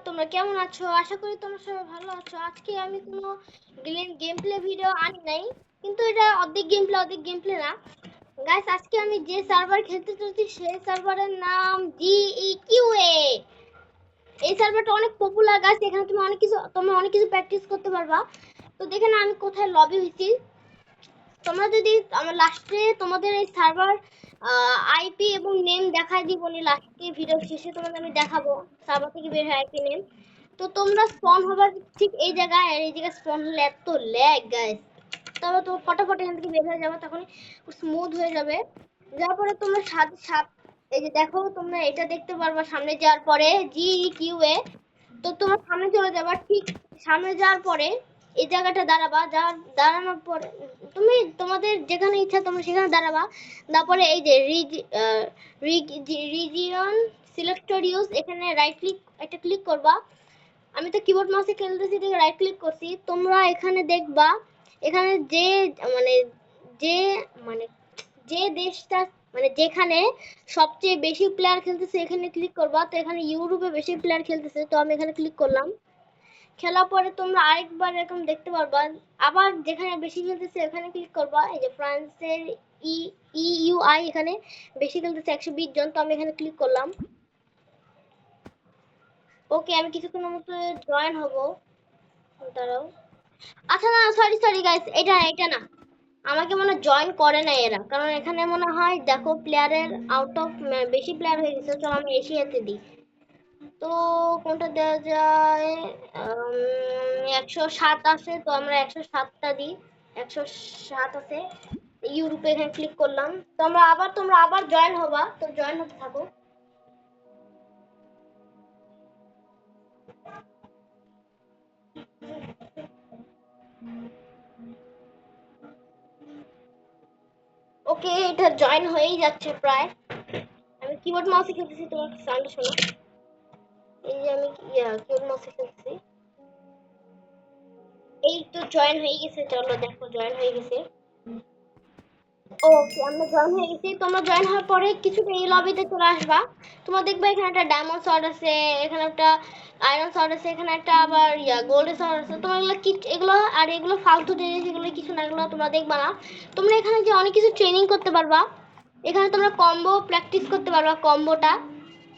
তোমরা কেমন আছো? আশা করি তোমরা সবাই ভালো আছো। আজকে আমি কোনো গেম প্লে ভিডিও আনি নাই, কিন্তু এটা অর্ধেক গেম প্লে না। গাইস, আজকে আমি যে সার্ভার খেলতে চলছি সেই সার্ভারের নাম GEQA। এই সার্ভারটা অনেক পপুলার গাইস, এখানে তোমরা অনেক কিছু প্র্যাকটিস করতে পারবা। তো দেখে না আমি কোথায় লবি হয়েছি। তোমরা যদি আমার লাস্টে তোমাদের এই সার্ভার আইপি এবং নেম দেখাই দিব, লাস্টে ভিডিও শেষে তোমাদের আমি দেখাবো সার্ভার থেকে বের হয় আইপি নেম। তো তোমরা স্পন হবার ঠিক এই জায়গায়, আর এই জায়গায় স্পন হলে এত ল্যাগ গাইস। তবে তো ফটাফট এখান থেকে বের হয়ে যাবে, তখন স্মুথ হয়ে যাবে। যার পরে তোমরা সাত সাত এই যে দেখো, তোমরা এটা দেখতে পারবা সামনে যাওয়ার পরে GEQA। তো তোমার সামনে চলে যাবা, ঠিক সামনে যাওয়ার পরে এই জায়গাটা দাঁড়াবা। দাঁড়ানোর পরে তুমি তোমাদের যেখানে ইচ্ছা তোমরা সেখানে দাঁড়াবা। তারপরে এই যে রিজিয়ন সিলেক্টর ইউজ, এখানে রাইট ক্লিক একটা ক্লিক করবা। আমি তো কিবোর্ড মাউসে খেলতেছি, দেখে রাইট ক্লিক করছি। তোমরা এখানে দেখবা, এখানে মানে যে মানে যে দেশটা যেখানে সবচেয়ে বেশি প্লেয়ার খেলতেছে এখানে ক্লিক করবা। তো এখানে ইউরোপে বেশি প্লেয়ার খেলতেছে, তো আমি এখানে ক্লিক করলাম। খেলার পরে তোমরা আরেকবার এরকম দেখতে পারবা, আবার যেখানে বেশি খেলতেছে এখানে ক্লিক করবা। এই যে ফ্রান্সের ই ইউআই এখানে বেশি খেলতেছে 120 জন, তো আমি এখানে ক্লিক করলাম। ওকে, আমি কিছুক্ষণের মতো জয়েন হব। দাঁড়াও। আচ্ছা, না, সরি সরি গাইস, এটা না, আমাকে মনে জয়েন করে না এরা, কারণ এখানে মনে হয় দেখো প্লেয়ারের আউট অফ বেশি প্লেয়ার হয়ে গেছে। চলো আমি এশিয়াতে দিই। তো কোনটা দেওয়া যায়? 107 আছে, তো আমরা 107টা দিই। 107 আছে। ইউরোপে এখানে ক্লিক করলাম। তো তোমরা আবার জয়েন হবা, তো জয়েন হতে থাকো। ওকে, এটা জয়েন হয়েই যাচ্ছে প্রায়। আমি কিবোর্ড মাউসে খেলতেছি, তোমার সাউন্ড শোনো। এই যে আমি কিবোর্ড মাউসে খেলতেছি। এই তো জয়েন হয়ে গেছে, চলো দেখো জয়েন হয়ে গেছে। ওকে, আমরা জয়েন হয়ে গেছি। তোমরা জয়েন হওয়ার পরে কিছুটা এই লবিতে চলে আসবা। তোমরা দেখবে এখানে একটা ডায়মন্ড শর্ট আছে, এখানে একটা আয়রন শর্ট আছে, এখানে একটা আবার গোল্ড শর্ট আছে। তোমরা এগুলো ফালতু জিনিস, এগুলো কিছু না, এগুলো তোমরা দেখবা না। তোমরা এখানে যে অনেক কিছু ট্রেনিং করতে পারবা। এখানে তোমরা কম্বো প্র্যাকটিস করতে পারবা।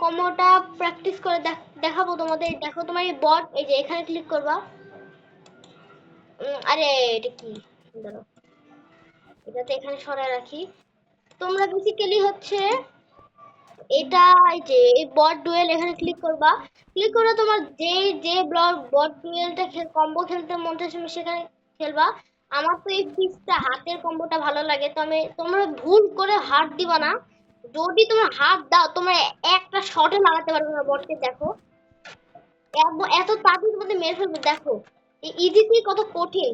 কম্বোটা প্র্যাকটিস করে দেখাবো তোমাদের। দেখো তোমার এই বট, এই যে এখানে ক্লিক করবা। আরে এটা কি, দাঁড়াও, এটাতে এখানে সরায় রাখি। তোমরা বেসিক্যালি হচ্ছে এটা, এই যে এই বট ডুয়েল এখানে ক্লিক করবা। ক্লিক করে তোমার যে বট ডুয়েলটা কম্বো খেলতে মন চায় তুমি সেখানে খেলবা। আমার তো এই ফিক্সটা হাতের কম্বোটা ভালো লাগে, তো তোমরা ভুল করে হাত দিবা না। যদি তোমরা হাত দাও, তোমরা একটা শটে লাগাতে পারবে না বটকে। দেখো এত তাড়াতাড়ি তোমাদের মেরে ফেলবে। দেখো এই ইজিতে কত কঠিন।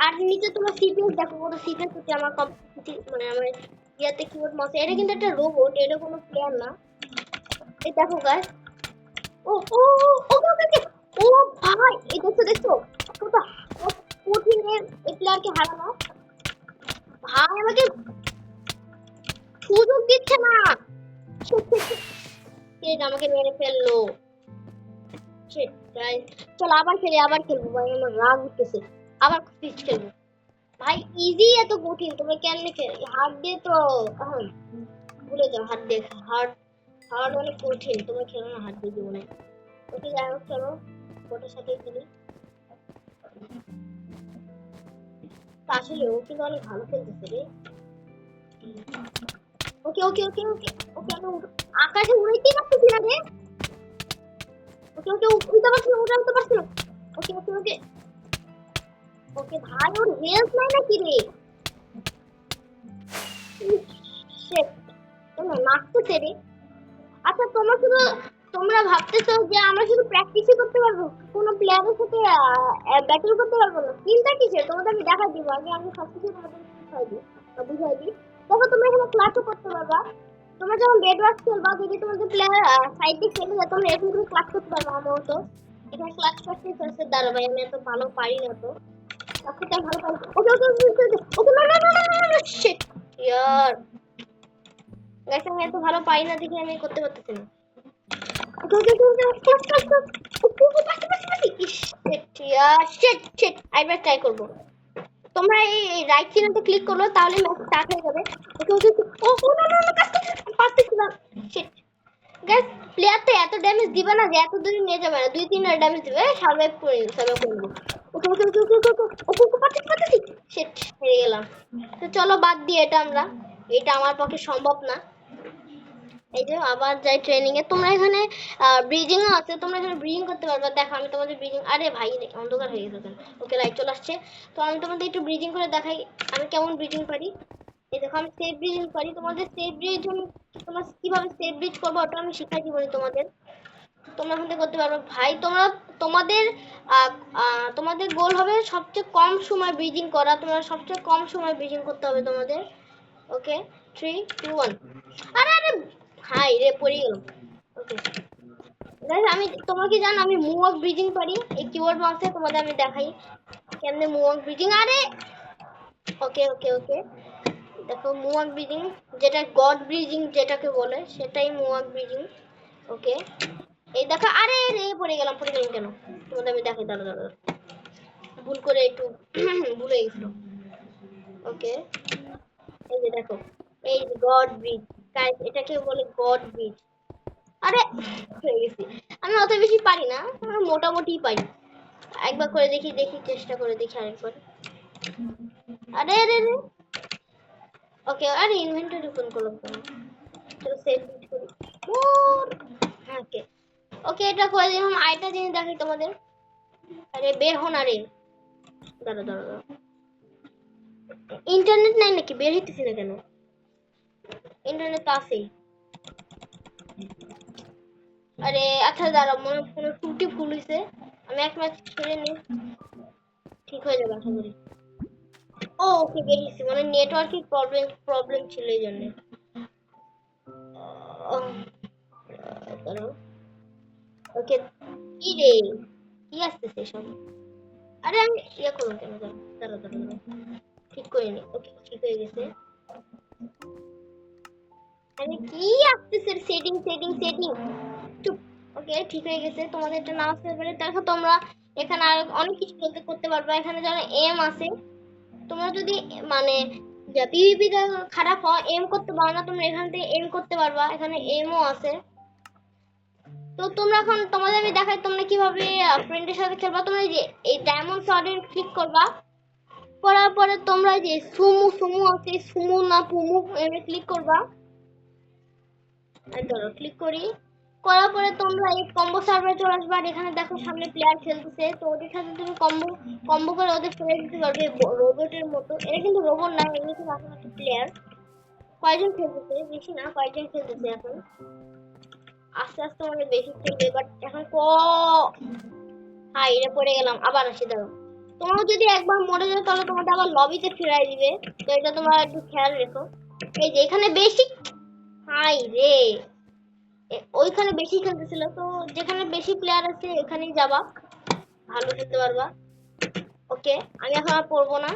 আর নিচে তোমার সিপিএস দেখো, কত সিপিএস হচ্ছে আমার আমার ইয়াতে কিবোর্ড মাউসে। এটা কিন্তু একটা রোবট, এটা কোনো প্লেয়ার না। এই দেখো গাইস। ও ও ও, ওকে ওকে ওকে। ও ভাই, এই দেখছো কত কঠিন এই প্লেয়ারকে হারানো। ভাই আমাকে সুযোগ দিচ্ছে না। কে আমাকে মেরে ফেললো। শিট গাইস, চল আবার খেলবো ভাই, আমার রাগ উঠতেছে। আবার পিচ খেলবো। ভাই ইজি এত কঠিন, তোমরা কেমনে হার্ড দিয়ে তো এখন ভুলে যাও। হার্ড হার্ড অনেক কঠিন, তোমরা খেলো না হার্ড দিয়ে জীবনে। ওকে যাই হোক, চলো ওটার সাথে খেলি। আসলে ও কিন্তু অনেক ভালো খেলতেছে রে। ওকে ওকে ওকে ওকে ওকে, আমি আকাশে উড়াইতেই পারতেছি না রে। ওকে ওকে, উড়তে পারছি না, উড়তে পারছি না। ওকে ওকে ওকে ওকে ভাই, ওর হেলথ নাই নাকি রে? শিট, তোমরা মারতেছে রে। আচ্ছা, তোমরা ভাবতেছো যে আমরা শুধু প্র্যাকটিসই করতে পারবো, কোনো প্লেয়ারের সাথে ব্যাটল করতে পারবো না? চিন্তা কিসের, তোমাদের আমি দেখা দিব। আমি সবকিছু তোমাদের বুঝাই দিই বুঝাই দিই। দেখো তোমরা এখানে ক্লাসও করতে পারবা। তোমরা যখন বেড ওয়ার্ক খেলবা, যদি তোমাদের প্লেয়ার সাইডে খেলে যায়, তোমরা এখানে তুমি ক্লাস করতে পারবা। আমার মতো এখানে ক্লাস প্র্যাকটিস আছে। দাঁড়া ভাই, আমি এত ভালো পারি না তো। আজকে আমি ভালো পারি। ওকে ওকে ওকে ওকে, না না না না না, শিট ইয়ার। গাইস, আমি এত ভালো পারি না দেখে আমি করতে পারতেছি না। আরেকবার ট্রাই করবো। তোমরা এই রাইট চিহ্নতে ক্লিক করলো তাহলে ম্যাচ স্টার্ট হয়ে যাবে। ওকে ওকে ও ও না না না, কাজ করতে পারতেছি না। শিট গাইস, প্লেয়ার তো এত ড্যামেজ দিবে না যে এত দূরে নিয়ে যাবে না, 2-3 ড্যামেজ দিবে, সার্ভাইভ করে নেবো। ওকে ওকে ওকে ওকে ওকে ওকে ওকে পারতেছি। শিট, হেরে গেলাম। তো চলো বাদ দিয়ে এটা, এটা আমার পক্ষে সম্ভব না। এই যে আবার যাই ট্রেনিং এ। তোমরা এখানে ব্রিজিং আছে, তোমরা এখানে ব্রিজিং করতে পারবে। দেখো আমি তোমাদের ব্রিজিং, আরে ভাই অন্ধকার হয়ে গেছে কেন? ওকে লাইট চলে আসছে। তো আমি তোমাদের একটু ব্রিজিং করে দেখাই আমি কেমন ব্রিজিং পারি। এই দেখো আমি সেফ ব্রিজিং পারি। তোমাদের সেফ ব্রিজ, তোমরা কিভাবে সেফ ব্রিজ করবে ওটা আমি শিখাই দিব তোমাদের। তোমরা এখান থেকে করতে পারবে ভাই। তোমরা তোমাদের তোমাদের গোল হবে সবচেয়ে কম সময় ব্রিজিং করা। তোমরা সবচেয়ে কম সময় ব্রিজিং করতে হবে তোমাদের। ওকে 3 2 1। আরে আরে হাই রে, পড়ে গেল। ওকে গাইস, আমি তোমরা কি জানো আমি মুভ ব্রিজিং পারি। এই কিবোর্ড মাউসে তোমাদের আমি দেখাই কেমনে মুভ ব্রিজিং। আরে ওকে ওকে ওকে দেখো মুভ ব্রিজিং, যেটা গড ব্রিজিং যেটাকে বলে সেটাই মুভ ব্রিজিং। ওকে এই দেখো, আরে রে পড়ে গেলাম কেন? তোমাদের আমি দেখাই, দাঁড়া দাঁড়া, ভুল করে একটু ভুলে গেছিল। ওকে এই যে দেখো, এই গড ব্রিজ গাইস, এটাকে বলে গড ব্রিজ। আরে হয়ে গেছি। আমি অত বেশি পারি না, মোটামুটি পারি। একবার করে দেখি, চেষ্টা করে দেখি আরেকবার। আরে আরে আরে ওকে, আরে ইনভেন্টরি ওপেন করলাম কেন? চলো সেভ করি। ওকে ওকে, এটা করে দিলাম। আরেকটা জিনিস দেখাই তোমাদের। আরে বের হো না রে, দাঁড়া দাঁড়া দাঁড়া, ইন্টারনেট নাই নাকি? বের হইতেছি না কেন? ইন্টারনেট তো আছেই। আরে আচ্ছা দাঁড়া, মনে কোনো ত্রুটি ভুল হয়েছে। আমি এক ম্যাচ খেলে নিই, ঠিক হয়ে যাবে আশা করি। ও ওকে বেরিয়েছি, মানে নেটওয়ার্কের প্রবলেম ছিল এই জন্য। ওকে কি রে, কি আসতেছে সব? আরে আমি ইয়ে করুন কেন? দাঁড়া দাঁড়া দাঁড়া, ঠিক করে নি। ওকে ঠিক হয়ে গেছে। আরে কি আসতেছে? সেটিং সেটিং সেটিং, চুপ। ওকে ঠিক হয়ে গেছে। তোমাদের এটা না আসতে পারে, দেখো তোমরা এখানে আর অনেক কিছু করতে পারবে। এখানে যারা এম আছে, তোমরা যদি মানে পিভিপি খারাপ হয়, এম করতে পারো না, তোমরা এখান থেকে এম করতে পারবা। এখানে এমও আছে। তো তোমরা এখন তোমাদের আমি দেখাই তোমরা কিভাবে ফ্রেন্ডের সাথে খেলবা। তোমরা এই যে এই ডায়মন্ড শর্টে ক্লিক করবা, করার পরে তোমরা যে সুমু সুমু আছে, সুমু না পুমু, এমে ক্লিক করবা। এই ধরো ক্লিক করার পরে তোমরা এই কম্বো সার্ভারে চলে আসবা। আর এখানে দেখো সামনে প্লেয়ার খেলতেছে, তো ওদের সাথে তুমি কম্বো কম্বো করে ওদের ফেলে দিতে পারবে রোবটের মতো। এটা কিন্তু রোবট না, এমনি কিন্তু আসলে একটা প্লেয়ার। কয়জন খেলতেছে? বেশি না, কয়জন খেলতেছে এখন। আস্তে আস্তে অনেক বেশি খেলবে, বাট এখন এটা পড়ে গেলাম। আবার আসি, দাঁড়াও। তোমরা যদি একবার মরে যাও তাহলে তোমাদের আবার লবিতে ফিরাই দিবে, তো এটা তোমরা একটু খেয়াল রেখো। এই যে এখানে বেশি হাই রে, ওইখানে বেশি খেলতেছিল, তো যেখানে বেশি প্লেয়ার আছে এখানেই যাবা, ভালো খেলতে পারবা। ওকে আমি এখন আর পড়বো না।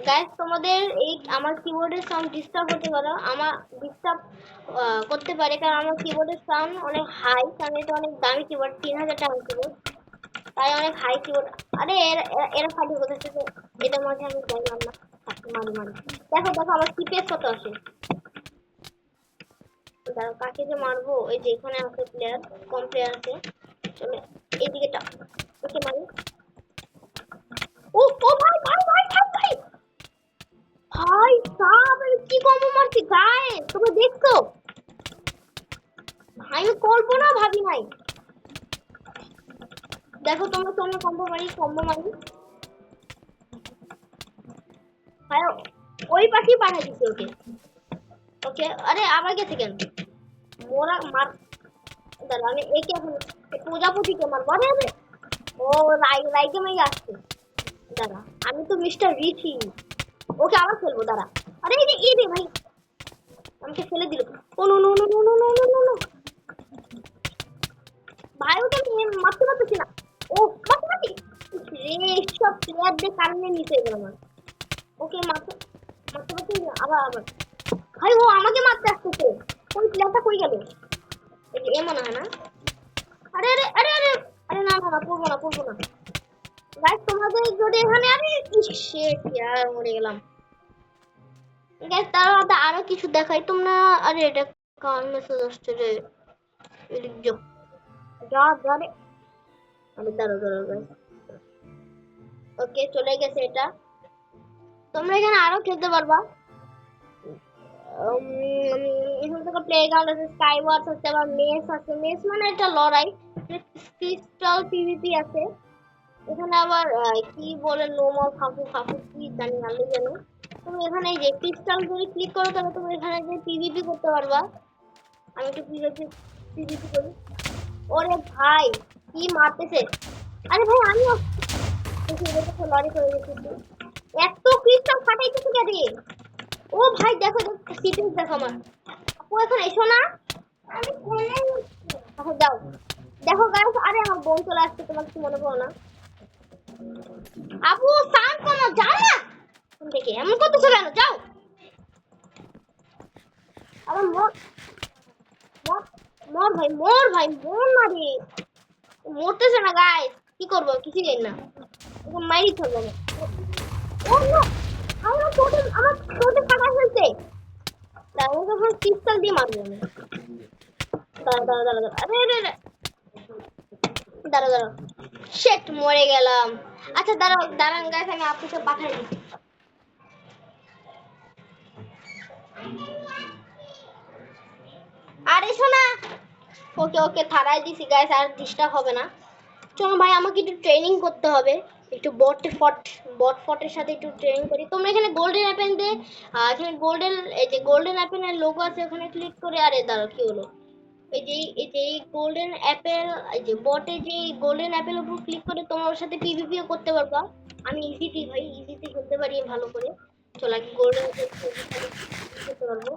গাইস, তোমাদের এই আমার কিবোর্ডের সাউন্ড ডিস্টার্ব হতে পারে, আমার ডিস্টার্ব করতে পারে, কারণ আমার কিবোর্ডের সাউন্ড অনেক হাই, কারণ এটা অনেক দামি কিবোর্ড, 3000 টাকা কিবোর্ড, তাই অনেক হাই কিবোর্ড। আরে এরা ফাটি কোথাচ্ছে, তো এটার মধ্যে আমি চাইলাম না। মারি মারি, দেখো দেখো আমার সিপিএস কত আসে। দাঁড়াও, কাকে যে মারবো? এই যে এখানে আছে প্লেয়ার, কম প্লেয়ার আছে। চলে এইদিকে ওকে মারি। ও ও ভাই ভাই ভাই ভাই ভাই ভাই সাব, আমি কি কম্বো মারছি গায়ে, তোমরা দেখছো? আমি কল্পনা ভাবি নাই। দেখো তোমরা, তোমরা কম্বো মারি ভাই, ওই পাশেই পাঠাই দিচ্ছি ওকে। ওকে আরে আবার গেছে কেন? মোরা মার, দাঁড়া আমি একে এখন প্রজাপতিকে মারবো। আরে আরে ও রাইকে মাই আসছে। দাঁড়া আমি তো মিস্টার রিচি, ওকে আবার খেলবো, দাঁড়া। আরে এই রে ভাই, আমাকে ফেলে দিল। Oh no no no no no no no no no, ভাই ওকে আমি মারতে পারতেছি না। ও মারতে রে, সব প্লেয়ারদের কারণে নিতে গেল আমার। ওকে মারতে মারতে পারছি না, আবার ভাই ও আমাকে মারতে আসতেছে। ওই প্লেয়ারটা কই গেল? এই যে এমন হয় না, আরে আরে আরে আরে আরে না না না পড়বো না পড়বো না গাইস তোমাদের যদি এখানে আরে শিট यार মরে গেলাম গাইস তার মধ্যে আরো কিছু দেখাই তোমরা আরে এটা কার মেসেজ আসছে রে এদিক যাও যা যা রে আরে দাঁড়াও দাঁড়াও গাইস ওকে চলে গেছে এটা তোমরা এখানে আরো খেলতে পারবা এখান থেকে প্লেগ্রাউন্ড আছে স্কাই ওয়ার্স আছে আবার মেস আছে মেস মানে একটা লড়াই ক্রিস্টাল পিভিপি আছে এখানে আবার কি বলে নোমল ফাফু ফাফু কি জানি আলো জানো তুমি এখানে এই যে ক্রিস্টাল যদি ক্লিক করো তাহলে তুমি এখানে যে পিভিপি করতে পারবা আমি একটু পিভিপি করি ওরে ভাই কি মারতেছে আরে ভাই আমিও লড়াই করে গেছি এত ক্রিস্টাল ফাটাইতেছে কে রে ও ভাই দেখো সিটিংস দেখো আমার আপু এখন এসো না আমি কোনে আচ্ছা যাও দেখো গাইস আরে আমার বোন চলে আসছে তোমার কি মনে পড়ো না আপু সাউন্ড কমো যাও না তুমি দেখে এমন করতেছো কেন যাও আরে মর মর মর ভাই মর না রে মরতেছে না গাইস কি করবো কিছু জানি না ওকে মাইরি ফেলবো ও নো আমার টোটেম ফাটা ফেলছে দাঁড়াও যখন পিস্তল দিয়ে মারবো আমি দাঁড়াও আরে আরে আরে দাঁড়াও শিট মরে গেলাম আচ্ছা দাঁড়ান গাইস আমি আপনাকে পাঠাই দিই আরে শোনা ওকে ওকে থারাই দিছি গাইস আর ডিস্টার্ব হবে না চলো ভাই আমাকে একটু ট্রেনিং করতে হবে একটু বট ফটের সাথে একটু ট্রেনিং করি তোমরা এখানে গোল্ডেন অ্যাপেল দিয়ে এখানে গোল্ডেন এই যে গোল্ডেন অ্যাপেলের লোগো আছে ওখানে ক্লিক করে আরে দাঁড়াও কি হলো এই যে গোল্ডেন অ্যাপেল এই যে বটে যে গোল্ডেন অ্যাপেল উপর ক্লিক করে তোমার সাথে পিভিপিও করতে পারবা আমি ইজিতে খেলতে পারি ভালো করে চলো আগে গোল্ডেন অ্যাপেল করতে পারবো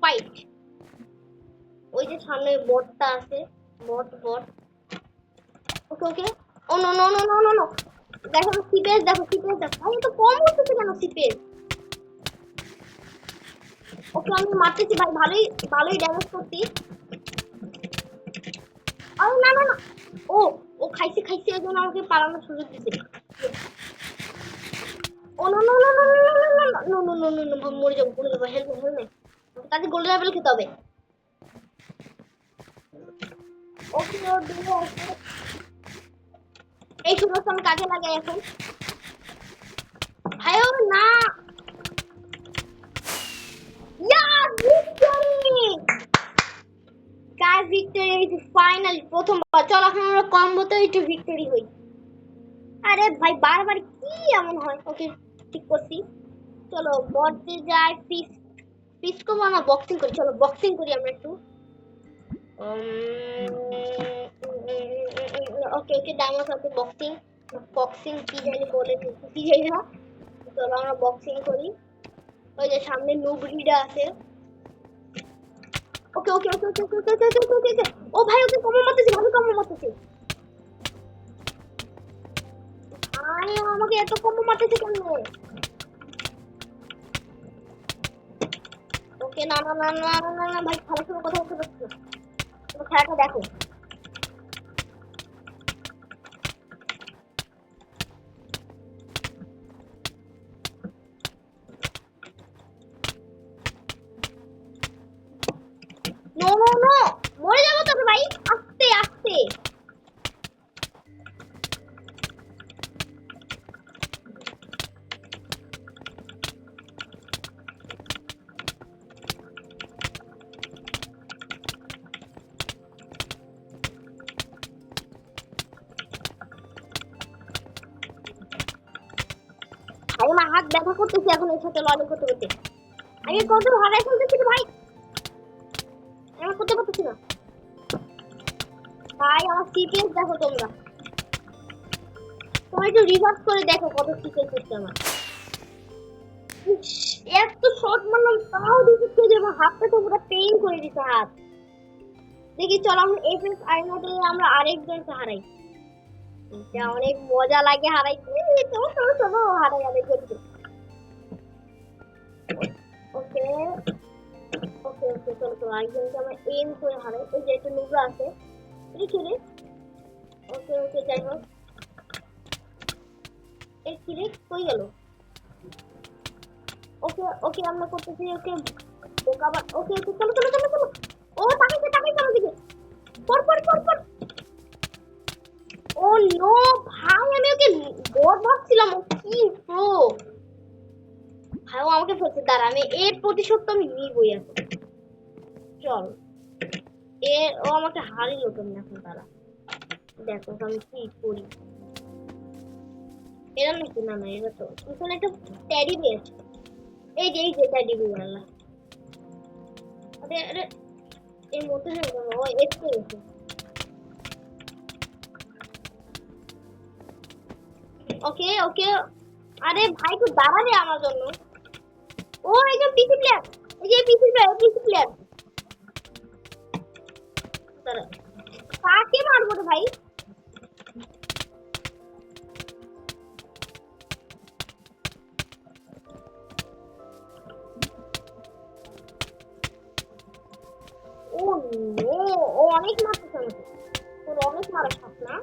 ফাইট ওই যে সামনে বটটা আছে bot okay okay oh no no no no no no দেখো সিপেস দেখো আমি তো কম হচ্ছে কেন সিপেস ওকে আমি মারতেছি ভাই ভালোই ড্যামেজ করছি আরে না না না ও খাইছে এর জন্য আমাকে পালানোর সুযোগ দিছে oh no no no no no no no no no no মরে যাবো হেলমেট তাদের গোল্ডেন অ্যাপেল খেতে হবে ওকে ও দিয়ে এই সুযোগটা আমি কাজে লাগাই এখন ভাইও না গাইস ভিক্টরি ফাইনালি প্রথমবার চল এখন আমরা কম্বোতে একটু ভিক্টরি হই আরে ভাই বারবার কি এমন হয় ওকে ঠিক করছি চলো বটে যাই ফিস্ট করবো না বক্সিং করি চলো বক্সিং করি আমরা একটু ওকে ডায়মন্ড সাথে বক্সিং কি জানি বলে কি জানি না চলো আমরা বক্সিং করি ওই যে সামনে নুবরিডা আছে ওকে ও ভাই ওকে কম মারতেছি ভাই আমাকে এত কম মারতেছে কেন ওকে না ভাই খেলার সময় কথা বলতে পারছি খেলাটা দেখো নো মরে যাবো তোকে ভাই আস্তে আমার হাত ব্যথা করতেছে এখন এর সাথে লড়াই করতে আমি কত হারাই ফেলতেছি ভাই আমি করতে পারতেছি না ভাই আমার সিপিএস দেখো তোমরা একটু রিভার্স করে দেখো কত সিপিএস হচ্ছে আমার এত শর্ট মারলাম তাও দিচ্ছে যে আমার হাতটা তো পুরো পেইন করে দিছে হাত দেখি চলো আমরা এফএস আইনাতে আমরা আরেকজনকে হারাই এটা অনেক মজা লাগে হারাইতে চলো হারাই আরেকজনকে ওকে চলো আরেকজনকে আমরা এম করে হারাই ওই যে একটা নুবরা আছে এটা কি রে? ওকে ওকে, যাই হোক। এই কি রে, কই গেল? ওকে ওকে, আমরা করতেছি। ওকে বোকা বা, ওকে ওকে, চলো চলো চলো চলো। ও তাকাইছে তাকাইছে আমার দিকে। পর পর পর পর। ও নো ভাই, আমি ওকে বট ভাবছিলাম, ও কি প্রো ভাই। ও আমাকে ফেলছে, দাঁড়া, আমি এর প্রতিশোধ তো আমি নিবই এখন। চল, ও আমাকে হারিয়ে তুমি এখন, দাঁড়া দেখো আমি কি করি। এরা নাকি, না না, এরা তো এখানে একটা ট্যাডি বিয়ার। এই যে ট্যাডি বিয়ার। আরে আরে, এই মতো হয়ে গেল, ও এসে গেছে। ওকে ওকে, আরে ভাই তুই দাঁড়া রে আমার জন্য। ও একজন পিসি প্লেয়ার, এই যে পিসি প্লেয়ার, পিসি প্লেয়ার। দাঁড়া, কাকে মারবো রে ভাই? ও নো, ও অনেক মারতেছে আমাকে। তোর অনেক মারা সাপ না?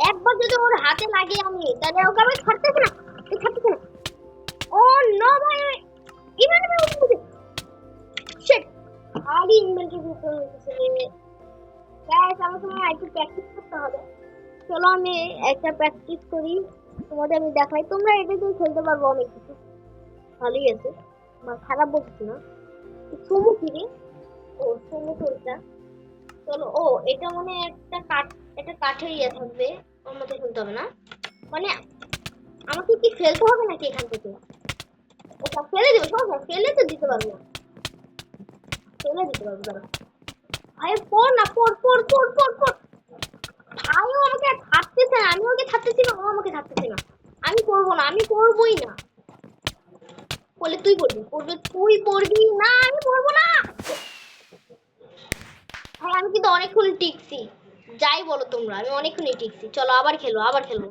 একবার যদি ওর হাতে লাগে আমি, তাহলে ওকে আমি ছাড়তেছি না, ছাড়তেছি না। ও নো ভাই, ইমান আমি উঠতেছি। শিট, খালি ইনভেন্টরি ভিতরে হইতেছে রে। গাইস, আমার তোমার একটু প্র্যাকটিস করতে হবে। চলো আমি একটা প্র্যাকটিস করি, তোমাদের আমি দেখাই। তোমরা এটা দিয়ে খেলতে পারবো অনেক কিছু, ভালোই আছে, খারাপ বলছি না। সুমু কি রে? ও সুমু তো এটা। চলো, ও এটা মানে একটা কাঠ, একটা কাঠের ইয়ে থাকবে, ওর মধ্যে খেলতে হবে না মানে? আমাকে কি ফেলতে হবে নাকি এখান থেকে? ওটা ফেলে দেবো, সমস্যা ফেলে তো দিতে পারবো, ফেলে দিতে পারবো। দাঁড়া ভাই, পড় না, পড় পড় পড় পড় পড়। ভাইও আমাকে থাকতেছে না, আমি ওকে থাকতেছি না, ও আমাকে থাকতেছে না। আমি করবো না, আমি করবোই না। বলে তুই করবি, করবি তুই করবি না, আমি করবো না। ভাই আমি কিন্তু অনেকক্ষণ টিকছি, যাই বলো তোমরা, আমি অনেকক্ষণই টিকছি। চলো আবার খেলো, আবার খেলো।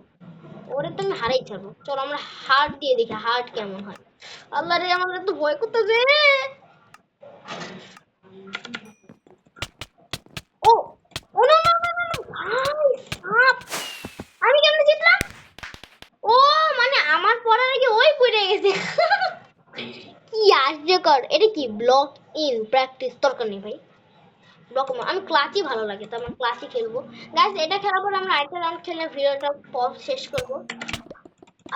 ওরে তো আমি হারাই ছাড়বো। চলো আমরা হার্ট দিয়ে দেখি, হার্ট কেমন হয়। আল্লাহ রে, আমার তো ভয় করতেছে। Oh oh no no no no no, ভাই সাপ। আমি কেমনে জিতলাম? ও মানে আমার পড়ার আগে ওই পড়ে গেছে। কি আশ্চর্যকর, এটা কি ব্লক ইন প্র্যাকটিস? দরকার নেই ভাই, ব্লক। আমি ক্লাচই ভালো লাগে, তো আমরা ক্লাচই খেলবো। গাইস, এটা খেলার পর আমরা আরেকটা রাউন্ড খেলে ভিডিওটা পজ শেষ করবো।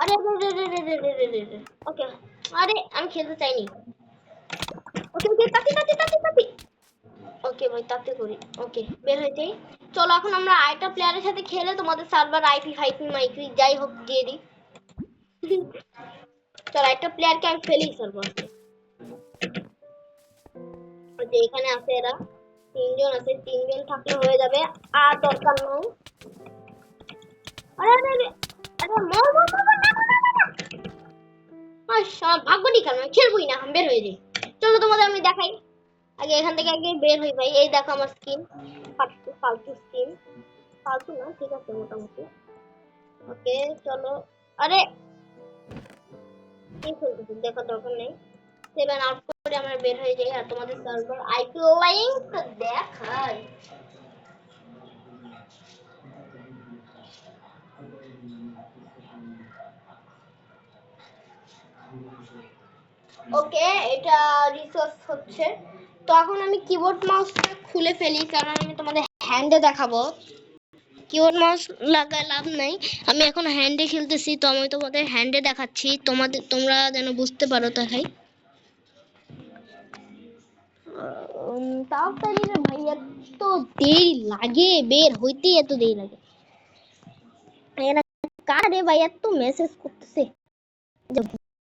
আরে আরে আরে আরে আরে আরে আরে আরে। ওকে, আরে আমি খেলতে চাইনি। ওকে ওকে, তাতি তাতি তাতি তাতি। ওকে ভাই, তাতে করি। ওকে, বের হয়ে যাই। চলো এখন আমরা আরেকটা প্লেয়ারের সাথে খেলে তোমাদের সার্ভার আইপি ফাইপি মাইপি যাই হোক দিয়ে দিই। চলো একটা প্লেয়ারকে আমি ফেলি সার্ভার। যে এখানে আছে এরা তিনজন আছে, তিনজন থাকলে হয়ে যাবে, আর দরকার নেই। আরে আরে আরে আরে, মর মর মর মর, না না না না। আচ্ছা ভাগ্যটি খেলবো, খেলবোই না, আমি বের হয়ে যাই। চলো তোমাদের আমি দেখাই, আগে এখান থেকে আগে বের হই ভাই। এই দেখো আমার স্কিন, ফালতু ফালতু স্কিন, ফালতু না, ঠিক আছে মোটামুটি। ওকে চলো, আরে কি খেলতেছি দেখার দরকার নেই। 7 আউট করে আমরা বের হয়ে যাই, আর তোমাদের সার্ভার আইপি লিংক দেখাই। ওকে, এটা রিসোর্স হচ্ছে। তো এখন আমি কিবোর্ড মাউসটা খুলে ফেলি, কারণ আমি তোমাদের হ্যান্ডে দেখাবো। কিবোর্ড মাউস লাগায় লাভ নাই, আমি এখন হ্যান্ডে খেলতেছি, তো আমি তোমাদের হ্যান্ডে দেখাচ্ছি, তোমরা যেন বুঝতে পারো। দেখাই, তাড়াতাড়ি রে ভাই, এত দেরি লাগে বের হইতে, এত দেরি লাগে। এরা কারে ভাই এত মেসেজ করতেছে?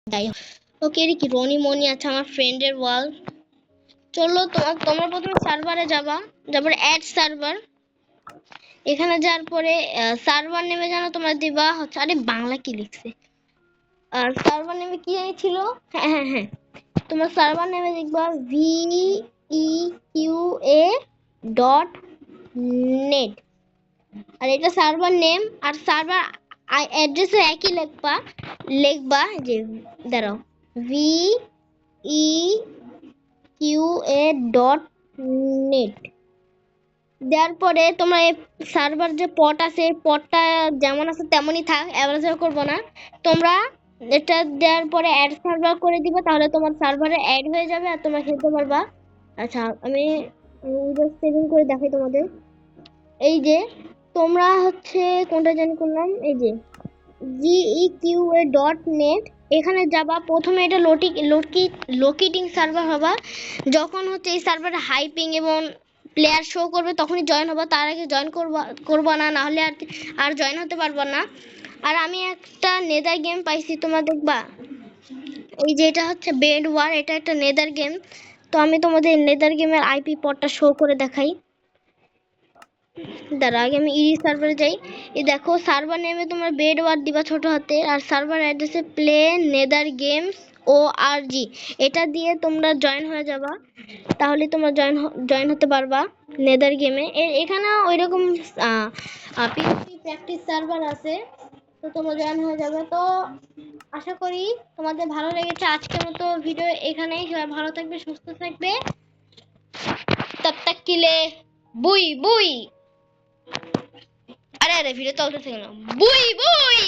যাই হোক, ওকে, এটা কি রনি মনি আছে আমার ফ্রেন্ডের ওয়াল। চলো তোমরা প্রথমে সার্ভারে যাবা, যাবার অ্যাড সার্ভার। এখানে যাওয়ার পরে সার্ভার নেমে জানো তোমরা দিবা হচ্ছে, আরে বাংলা কি লিখছে, আর সার্ভার নেমে কি ছিল, হ্যাঁ হ্যাঁ হ্যাঁ, তোমার সার্ভার নেমে দেখবা VEQA.net, আর এটা সার্ভার নেম। আর সার্ভার অ্যাড্রেসও একই লিখবা যে, দাঁড়াও, VEQA নেট দেওয়ার পরে তোমরা এই সার্ভার যে পট আছে পটটা যেমন আছে তেমনই থাক, অ্যাভারেজ করবো না। তোমরা এটা দেওয়ার পরে অ্যাড সার্ভার করে দিবে, তাহলে তোমার সার্ভারে অ্যাড হয়ে যাবে আর তোমরা খেলতে পারবা। আচ্ছা আমি সেভিং করে দেখাই তোমাদের। এই যে তোমরা হচ্ছে কোনটা জানি করলাম, এই যে geqa.net, এখানে যাবা। প্রথমে এটা লোকেটিং সার্ভার হবা। যখন হচ্ছে এই সার্ভারে হাইপিং এবং প্লেয়ার শো করবে তখনই জয়েন হবা, তার আগে জয়েন করবা না, নাহলে আর জয়েন হতে পারবা না। আর আমি একটা নেদার গেম পাইছি, তোমরা দেখবা। এই যে এটা হচ্ছে বেড ওয়ার, এটা একটা নেদার গেম। তো আমি তোমাদের নেদার গেমের আইপি পডটা শো করে দেখাই। দাঁড়া আগে আমি ইডি সার্ভারে যাই। এই দেখো সার্ভার নেমে তোমার বেড ওয়ার দিবা ছোট হাতে, আর সার্ভার অ্যাড্রেসে প্লে নেদার গেমস ও আর জি, এটা দিয়ে তোমরা জয়েন হয়ে যাবা। তাহলে তোমরা জয়েন হতে পারবা নেদার গেমে। এখানে ওই রকম পিএসপি প্র্যাকটিস সার্ভার আছে, তো তোমরা জয়েন হয়ে যাবে। তো আশা করি তোমাদের ভালো লেগেছে। আজকের মতো ভিডিও এখানেই। সবাই ভালো থাকবে, সুস্থ থাকবে। তব তক के लिए বুই বুই। আরে আরে ভিডিও চলতেছে কেন? বুই বুই।